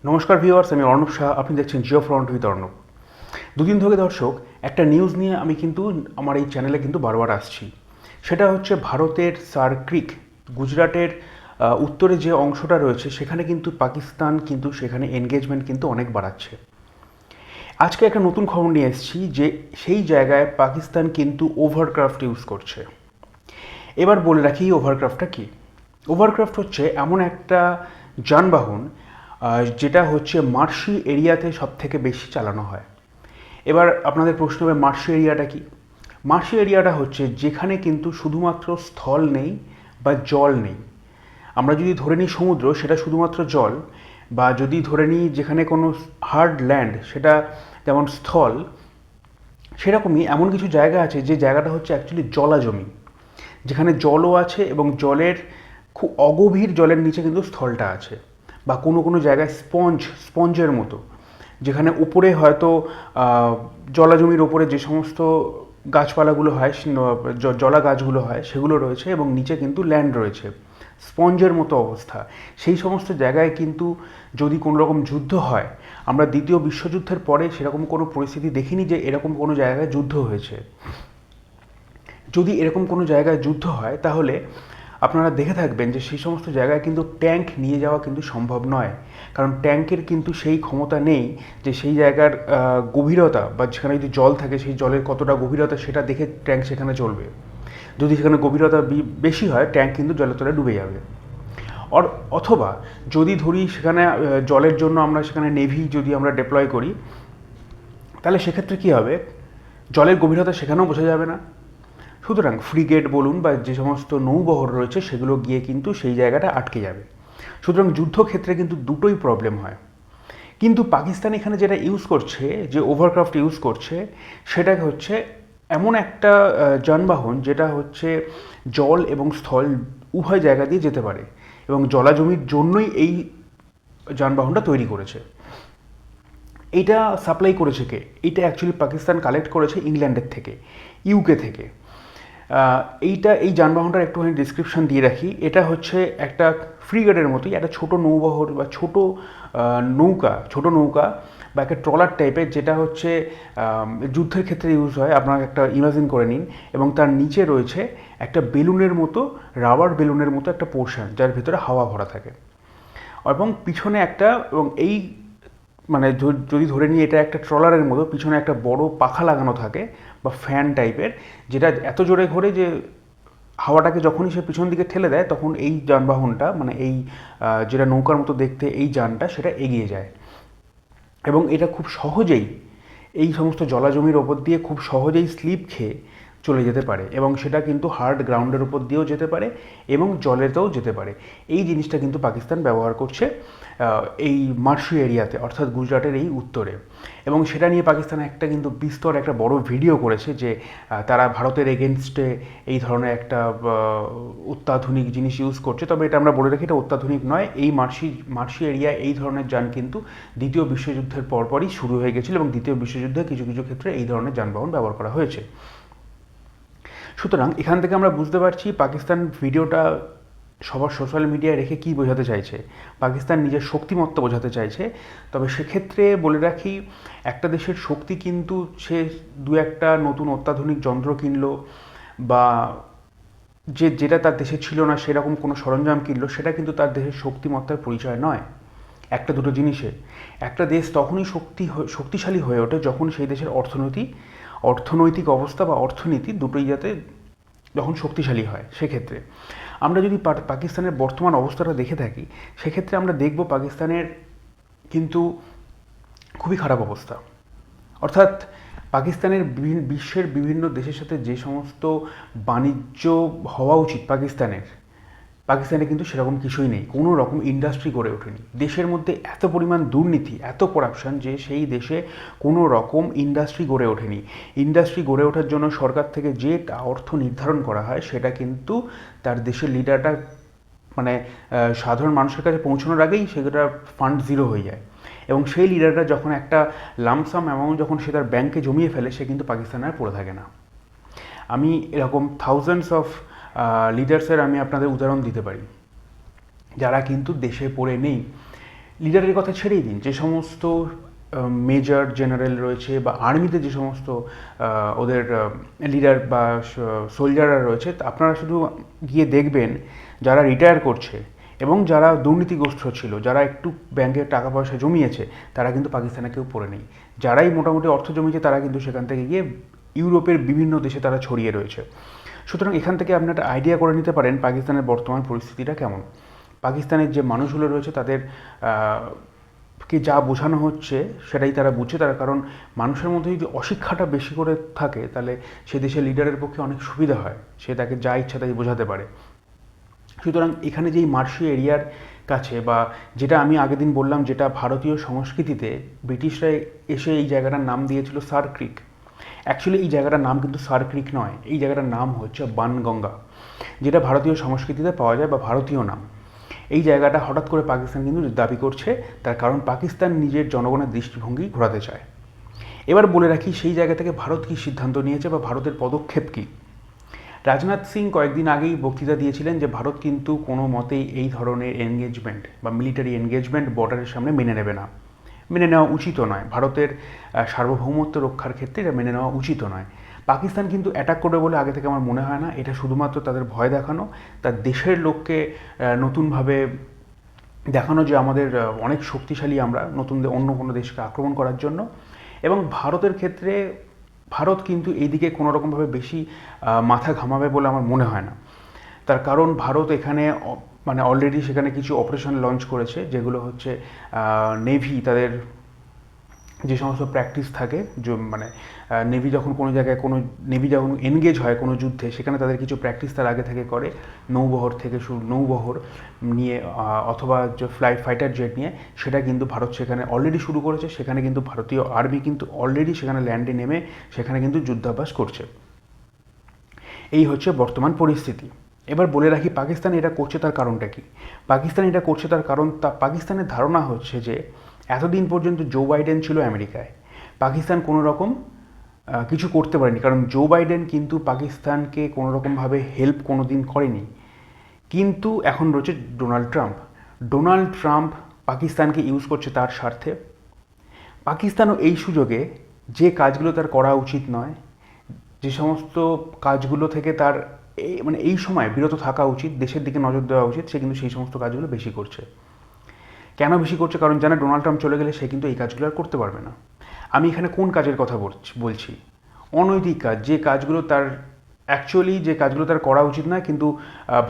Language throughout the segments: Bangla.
নমস্কার ভিউয়ার্স, আমি অর্ণব শাহ। আপনি দেখছেন জিও ফ্রন্ট উইথ অর্ণব। দুদিন ধরে দর্শক একটা নিউজ নিয়ে আমি কিন্তু আমার এই চ্যানেলে কিন্তু বারবার আসছি। সেটা হচ্ছে ভারতের সার ক্রিক, গুজরাটের উত্তরে যে অংশটা রয়েছে সেখানে কিন্তু পাকিস্তান কিন্তু সেখানে এনগেজমেন্ট কিন্তু অনেক বাড়াচ্ছে। আজকে একটা নতুন খবর নিয়ে এসেছি যে সেই জায়গায় পাকিস্তান কিন্তু ওভারক্রাফট ইউজ করছে। এবার বলে রাখি ওভারক্রাফটটা কী। ওভারক্রাফট হচ্ছে এমন একটা যানবাহন যেটা হচ্ছে মার্শি এরিয়াতে সব থেকে বেশি চালানো হয়। এবার আপনাদের প্রশ্ন হবে মার্শি এরিয়াটা কি। মার্শি এরিয়াটা হচ্ছে যেখানে কিন্তু শুধুমাত্র স্থল নেই বা জল নেই। আমরা যদি ধরে নিই সমুদ্র, সেটা শুধুমাত্র জল, বা যদি ধরে নিই যেখানে কোনো হার্ড ল্যান্ড, সেটা যেমন স্থল, সেরকমই এমন কিছু জায়গা আছে যে জায়গাটা হচ্ছে অ্যাকচুয়ালি জলাজমি, যেখানে জলও আছে এবং জলের খুব অগভীর জলের নিচে কিন্তু স্থলটা আছে। বা কোনো কোনো জায়গায় স্পঞ্জের মতো, যেখানে উপরে হয়তো জলাজমির ওপরে যে সমস্ত গাছপালাগুলো হয়, জলা গাছগুলো হয়, সেগুলো রয়েছে এবং নিচে কিন্তু ল্যান্ড রয়েছে, স্পঞ্জের মতো অবস্থা। সেই সমস্ত জায়গায় কিন্তু যদি কোনো রকম যুদ্ধ হয়, আমরা দ্বিতীয় বিশ্বযুদ্ধের পরে সেরকম কোনো পরিস্থিতি দেখিনি যে এরকম কোনো জায়গায় যুদ্ধ হয়েছে। যদি এরকম কোনো জায়গায় যুদ্ধ হয় তাহলে আপনারা দেখে থাকবেন যে সেই সমস্ত জায়গায় কিন্তু ট্যাঙ্ক নিয়ে যাওয়া কিন্তু সম্ভব নয়, কারণ ট্যাঙ্কের কিন্তু সেই ক্ষমতা নেই যে সেই জায়গার গভীরতা বা যেখানে যদি জল থাকে সেই জলের কতটা গভীরতা সেটা দেখে ট্যাঙ্ক সেখানে চলবে। যদি সেখানে গভীরতা বেশি হয়, ট্যাঙ্ক কিন্তু জলের তলায় ডুবে যাবে। অথবা যদি ধরি সেখানে জলের জন্য আমরা সেখানে নেভি যদি আমরা ডিপ্লয় করি, তাহলে সেক্ষেত্রে কী হবে, জলের গভীরতা সেখানেও বোঝা যাবে না। সুতরাং ফ্রিগেট বলুন বা যে সমস্ত নৌবহর রয়েছে সেগুলো গিয়ে কিন্তু সেই জায়গাটা আটকে যাবে। সুতরাং যুদ্ধক্ষেত্রে কিন্তু দুটোই প্রবলেম হয়। কিন্তু পাকিস্তান এখানে যেটা ইউজ করছে, যে ওভারক্রাফট ইউজ করছে, সেটা হচ্ছে এমন একটা যানবাহন যেটা হচ্ছে জল এবং স্থল উভয় জায়গা দিয়ে যেতে পারে, এবং জলাজমির জন্যই এই যানবাহনটা তৈরি করেছে। এটা সাপ্লাই করেছে কে? এটা অ্যাকচুয়ালি পাকিস্তান কালেক্ট করেছে ইংল্যান্ডের থেকে, ইউকে থেকে। এই যানবাহনটার একটুখানি ডিসক্রিপশান দিয়ে রাখি। এটা হচ্ছে একটা ফ্রিগেটের মতোই একটা ছোটো নৌবহর বা ছোটো নৌকা বা একটা ট্রলার টাইপের, যেটা হচ্ছে যুদ্ধের ক্ষেত্রে ইউজ হয়। আপনারা একটা ইমাজিন করে নিন, এবং তার নিচে রয়েছে একটা বেলুনের মতো, রাবার বেলুনের মতো একটা পোর্শন, যার ভিতরে হাওয়া ভরা থাকে, এবং পিছনে এবং এই মানে যদি ধরে নিই এটা একটা ট্রলারের মতো, পিছনে একটা বড় পাখা লাগানো থাকে বা ফ্যান টাইপের, যেটা এত জোরে ঘোরে যে হাওয়াটাকে যখনই সে পিছন দিকে ঠেলে দেয় তখন এই যানবাহনটা, মানে এই যেটা নৌকার মতো দেখতে এই যানটা, সেটা এগিয়ে যায়। এবং এটা খুব সহজেই এই সমস্ত জলাজমির ওপর দিয়ে খুব সহজেই স্লিপ খেয়ে চলে যেতে পারে, এবং সেটা কিন্তু হার্ড গ্রাউন্ডের উপর দিয়েও যেতে পারে এবং জলেতেও যেতে পারে। এই জিনিসটা কিন্তু পাকিস্তান ব্যবহার করছে এই মার্শি এরিয়াতে, অর্থাৎ গুজরাটের এই উত্তরে। এবং সেটা নিয়ে পাকিস্তান একটা কিন্তু বিস্তর একটা বড় ভিডিও করেছে যে তারা ভারতের এগেনস্টে এই ধরনের একটা অত্যাধুনিক জিনিস ইউজ করছে। তবে এটা আমরা বলে রাখি, এটা অত্যাধুনিক নয়। এই মার্শি এরিয়ায় এই ধরনের যান কিন্তু দ্বিতীয় বিশ্বযুদ্ধের পরপরই শুরু হয়ে গেছিল, এবং দ্বিতীয় বিশ্বযুদ্ধে কিছু কিছু ক্ষেত্রে এই ধরনের যানবাহন ব্যবহার করা হয়েছে। সুতরাং এখান থেকে আমরা বুঝতে পারছি পাকিস্তান ভিডিওটা সবার সোশ্যাল মিডিয়ায় রেখে কী বোঝাতে চাইছে। পাকিস্তান নিজের শক্তিমত্তা বোঝাতে চাইছে। তবে সেক্ষেত্রে বলে রাখি, একটা দেশের শক্তি কিন্তু সে দু একটা নতুন অত্যাধুনিক যন্ত্র কিনলো, বা যেটা তার দেশে ছিল না সেরকম কোনো সরঞ্জাম কিনলো, সেটা কিন্তু তার দেশের শক্তিমত্তার পরিচয় নয়। একটা দুটো জিনিসে একটা দেশ তখনই শক্তিশালী হয়ে ওঠে যখন সেই দেশের অর্থনৈতিক অবস্থা বা অর্থনীতি দুটোই যখন শক্তিশালী হয়। সেক্ষেত্রে আমরা যদি পাকিস্তানের বর্তমান অবস্থাটা দেখে থাকি, সেক্ষেত্রে আমরা দেখব পাকিস্তানের কিন্তু খুবই খারাপ অবস্থা। অর্থাৎ পাকিস্তানের বিশ্বের বিভিন্ন দেশের সাথে যে সমস্ত বাণিজ্য হওয়া উচিত পাকিস্তানে কিন্তু সেরকম কিছুই নেই। কোনো রকম ইন্ডাস্ট্রি গড়ে ওঠেনি। দেশের মধ্যে এত পরিমাণ দুর্নীতি, এত করাপশন যে সেই দেশে কোনো রকম ইন্ডাস্ট্রি গড়ে ওঠেনি। ইন্ডাস্ট্রি গড়ে ওঠার জন্য সরকার থেকে যে অর্থ নির্ধারণ করা হয় সেটা কিন্তু তার দেশের লিডারটা, মানে সাধারণ মানুষের কাছে পৌঁছানোর আগেই সেটা ফান্ড জিরো হয়ে যায়। এবং সেই লিডাররা যখন একটা লামসাম অ্যামাউন্ট যখন সে তার ব্যাংকে জমিয়ে ফেলে, সে কিন্তু পাকিস্তানে আর পড়ে থাকে না। আমি এরকম থাউজেন্ডস অফ লিডার্সের আমি আপনাদের উদাহরণ দিতে পারি যারা কিন্তু দেশে পড়ে নেই। লিডারের কথা ছেড়েই দিন, যে সমস্ত মেজর জেনারেল রয়েছে বা আর্মিতে যে সমস্ত ওদের লিডার বা সোলজাররা রয়েছে, আপনারা শুধু গিয়ে দেখবেন যারা রিটায়ার করছে এবং যারা দুর্নীতিগ্রস্ত ছিল, যারা একটু ব্যাংকে টাকা পয়সা জমিয়েছে, তারা কিন্তু পাকিস্তানে কেউ পড়ে নেই। যারাই মোটামুটি অর্থ জমিয়েছে তারা কিন্তু সেখান থেকে গিয়ে ইউরোপের বিভিন্ন দেশে তারা ছড়িয়ে রয়েছে। সুতরাং এখান থেকে আপনি একটা আইডিয়া করে নিতে পারেন পাকিস্তানের বর্তমান পরিস্থিতিটা কেমন। পাকিস্তানের যে মানুষগুলো রয়েছে তাদের কে যা বোঝানো হচ্ছে সেটাই তারা বুঝছে। তার কারণ মানুষের মধ্যে যদি অশিক্ষাটা বেশি করে থাকে তাহলে সে দেশের লিডারের পক্ষে অনেক সুবিধা হয়, সে তাকে যা ইচ্ছা তাই বোঝাতে পারে। সুতরাং এখানে যেই মার্শি এরিয়ার কাছে, বা যেটা আমি আগের দিন বললাম, যেটা ভারতীয় সংস্কৃতিতে ব্রিটিশরা এসে এই জায়গাটার নাম দিয়েছিল সার ক্রিক। অ্যাকচুয়ালি এই জায়গাটার নাম কিন্তু সার ক্রিক নয়, এই জায়গাটার নাম হচ্ছে বানগঙ্গা, যেটা ভারতীয় সংস্কৃতিতে পাওয়া যায় বা ভারতীয় নাম। এই জায়গাটা হঠাৎ করে পাকিস্তান কিন্তু দাবি করছে, তার কারণ পাকিস্তান নিজের জনগণের দৃষ্টিভঙ্গি ঘোরাতে চায়। এবার বলে রাখি সেই জায়গা থেকে ভারত কী সিদ্ধান্ত নিয়েছে বা ভারতের পদক্ষেপ কী। রাজনাথ সিং কয়েকদিন আগেই বক্তৃতা দিয়েছিলেন যে ভারত কিন্তু কোনো মতেই এই ধরনের এনগেজমেন্ট বা মিলিটারি এনগেজমেন্ট বর্ডারের সামনে মেনে নেবে না, মেনে নেওয়া উচিত নয়। ভারতের সার্বভৌমত্ব রক্ষার ক্ষেত্রে এটা মেনে নেওয়া উচিত নয়। পাকিস্তান কিন্তু অ্যাটাক করবে বলে আগে থেকে আমার মনে হয় না। এটা শুধুমাত্র তাদের ভয় দেখানো, তার দেশের লোককে নতুনভাবে দেখানো যে আমাদের অনেক শক্তিশালী আমরা, নতুন অন্য কোনো দেশকে আক্রমণ করার জন্য। এবং ভারতের ক্ষেত্রে ভারত কিন্তু এইদিকে কোনো রকমভাবে বেশি মাথা ঘামাবে বলে আমার মনে হয় না। তার কারণ ভারত এখানে মানে অলরেডি সেখানে কিছু অপারেশন লঞ্চ করেছে, যেগুলো হচ্ছে নেভি তাদের যে সমস্ত প্র্যাকটিস থাকে, মানে নেভি যখন কোনো জায়গায় নেভি যখন এনগেজ হয় কোনো যুদ্ধে, সেখানে তাদের কিছু প্র্যাকটিস তার আগে থেকে করে, নৌবহর থেকে নৌবহর নিয়ে অথবা যে ফাইটার জেট নিয়ে, সেটা কিন্তু ভারত সেখানে অলরেডি শুরু করেছে। সেখানে কিন্তু ভারতীয় আর্মি কিন্তু অলরেডি সেখানে ল্যান্ডে নেমে সেখানে কিন্তু যুদ্ধাভ্যাস করছে। এই হচ্ছে বর্তমান পরিস্থিতি। এবার বলে রাখি পাকিস্তান এটা করছে তার কারণটা কি। পাকিস্তান এটা করছে তার কারণ, পাকিস্তানের ধারণা হচ্ছে যে এতদিন পর্যন্ত জো বাইডেন ছিল আমেরিকায়, পাকিস্তান কোনো রকম কিছু করতে পারেনি, কারণ জো বাইডেন কিন্তু পাকিস্তানকে কোনো রকমভাবে হেল্প কোনো দিন করেনি। কিন্তু এখন রয়েছে ডোনাল্ড ট্রাম্প পাকিস্তানকে ইউজ করছে তার স্বার্থে। পাকিস্তানও এই সুযোগে যে কাজগুলো তার করা উচিত নয়, যে সমস্ত কাজগুলো থেকে তার এই সময় বিরত থাকা উচিত, দেশের দিকে নজর দেওয়া উচিত, সে কিন্তু সেই সমস্ত কাজগুলো বেশি করছে। কেন বেশি করছে? কারণ জানে ডোনাল্ড ট্রাম্প চলে গেলে সে কিন্তু এই কাজগুলো আর করতে পারবে না। আমি এখানে কোন কাজের কথা বলছি? অনৈতিক কাজ, যে কাজগুলো তার অ্যাকচুয়ালি যে কাজগুলো তার করা উচিত নয়, কিন্তু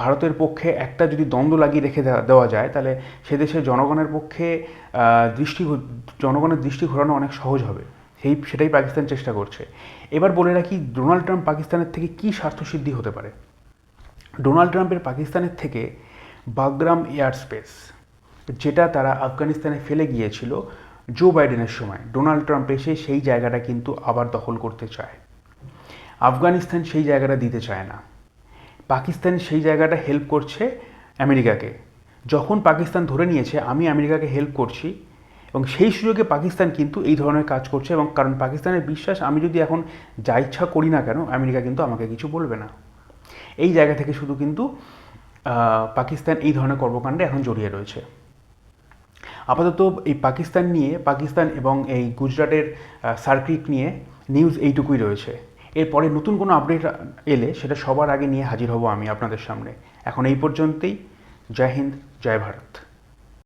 ভারতের পক্ষে একটা যদি দ্বন্দ্ব লাগিয়ে রেখে দেওয়া যায়, তাহলে সে দেশের জনগণের পক্ষে জনগণের দৃষ্টি ঘোরানো অনেক সহজ হবে। সেটাই পাকিস্তান চেষ্টা করছে। এবার বলে রাখি ডোনাল্ড ট্রাম্প পাকিস্তানের থেকে কী স্বার্থসিদ্ধি হতে পারে। ডোনাল্ড ট্রাম্পের পাকিস্তানের থেকে বাগরাম এয়ার স্পেস, যেটা তারা আফগানিস্তানে ফেলে গিয়েছিল জো বাইডেনের সময়, ডোনাল্ড ট্রাম্প এসে সেই জায়গাটা কিন্তু আবার দখল করতে চায়। আফগানিস্তান সেই জায়গাটা দিতে চায় না, পাকিস্তান সেই জায়গাটা হেল্প করছে আমেরিকাকে। যখন পাকিস্তান ধরে নিয়েছে আমি আমেরিকাকে হেল্প করছি, এবং সেই সুযোগে পাকিস্তান কিন্তু এই ধরনের কাজ করছে, এবং কারণ পাকিস্তানের বিশ্বাস আমি যদি এখন যা ইচ্ছা করি না কেন, আমেরিকা কিন্তু আমাকে কিছু বলবে না। এই জায়গা থেকে শুধু কিন্তু পাকিস্তান এই ধরনের কর্মকাণ্ডে এখন জড়িয়ে রয়েছে। আপাতত এই পাকিস্তান এবং এই গুজরাটের সার্কিট নিয়ে নিউজ এইটুকুই রয়েছে। এরপরে নতুন কোনো আপডেট এলে সেটা সবার আগে নিয়ে হাজির হব আমি আপনাদের সামনে। এখন এই পর্যন্তই। জয় হিন্দ, জয় ভারত।